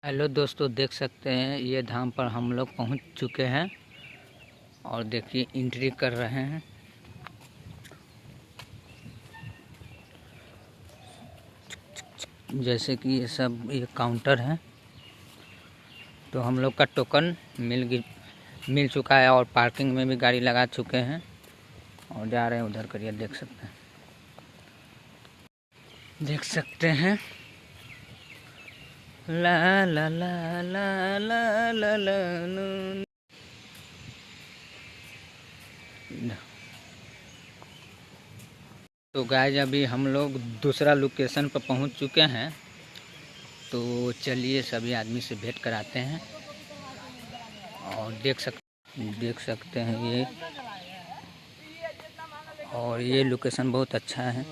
Hello दोस्तों, देख सकते हैं ये धाम पर हम लोग पहुंच चुके हैं और देखिए एंट्री कर रहे हैं। जैसे कि ये काउंटर है, तो हम लोग का टोकन मिल चुका है और पार्किंग में भी गाड़ी लगा चुके हैं और जा रहे हैं उधर। करिए देख सकते हैं ला ला ला ला ला ला ला ला। तो गाइस, अभी हम लोग दूसरा लोकेशन पर पहुंच चुके हैं, तो चलिए सभी आदमी से भेंट कराते हैं। और देख सकते हैं ये लोकेशन बहुत अच्छा है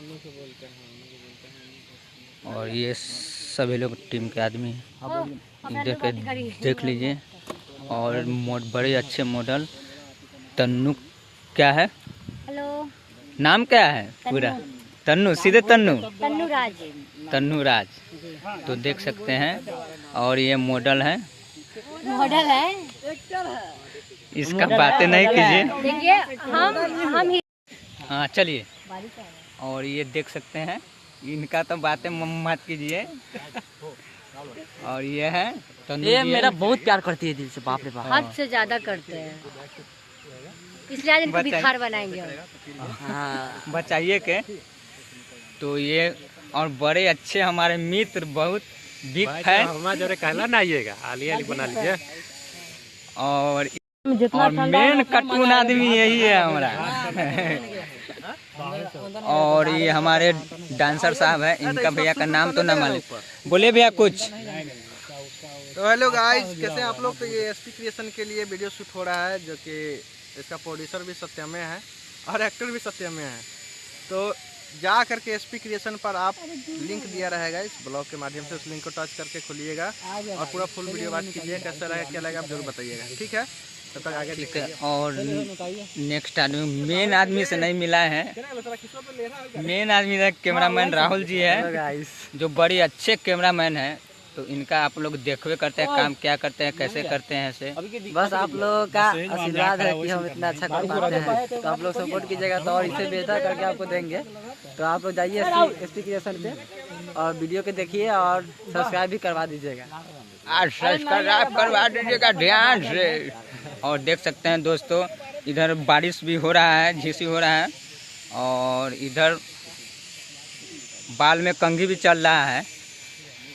और ये सभी लोग टीम के आदमी हैं। देख लीजिए। और बड़े अच्छे मॉडल तन्नू, क्या है हेलो, नाम क्या है पूरा? तन्नू, सीधे तन्नू राज। तो देख सकते हैं। और ये मॉडल है इसका बातें नहीं कीजिए। देखिए हम हाँ चलिए। और ये देख सकते हैं, इनका तो बातें मत कीजिए। और ये है ये मेरा बहुत प्यार करती है दिल से, बाप रे बाप, हद से ज्यादा करते हैं, इसलिए आज इनको भिखार बनाएंगे। हाँ। बचाइए के। तो ये और बड़े अच्छे हमारे मित्र बहुत बिग है। हमारे कहला ना आइएगा, आलिया बना लीजिए। और मेन कार्टून आदमी यही है हमारा। और ये हमारे डांसर साहब है, इनका भैया का नाम तो ना मालूम। बोले भैया कुछ। तो हेलो गाइस, कैसे हैं आप लोग? तो ये एसपी क्रिएशन के लिए वीडियो शूट हो रहा है, जो कि इसका प्रोड्यूसर भी सत्यमय है और एक्टर भी सत्यमय है। तो जा करके एसपी क्रिएशन पर आप लिंक दिया रहेगा इस ब्लॉग के माध्यम से, उस लिंक को टच करके खोलिएगा और पूरा फुल वीडियो बात कीजिए। कैसा लगा, क्या लगा, आप जरूर बताइएगा, ठीक है? तब तक आगे ठीक है। और नेक्स्ट आदमी, मेन आदमी से नहीं मिला है। मेन आदमी है कैमरामैन राहुल जी है, जो बड़ी अच्छे कैमरामैन है। तो इनका आप लोग देखवे करते हैं, काम क्या करते हैं, कैसे करते हैं ऐसे। बस आप लोगों का आशीर्वाद है कि हम इतना अच्छा कर पाते हैं, तो आप लोग सपोर्ट कीजिएगा तो और इसे बेहतर करके आपको देंगे। तो आप लोग जाइए एसपी क्रिएशन पे और वीडियो के देखिए और सब्सक्राइब भी करवा दीजिएगा। सब्सक्राइब करवा दीजिएगा ध्यान से। और देख सकते हैं दोस्तों, इधर बारिश भी हो रहा है, झीसी हो रहा है और इधर बाल में कंघी भी चल रहा है।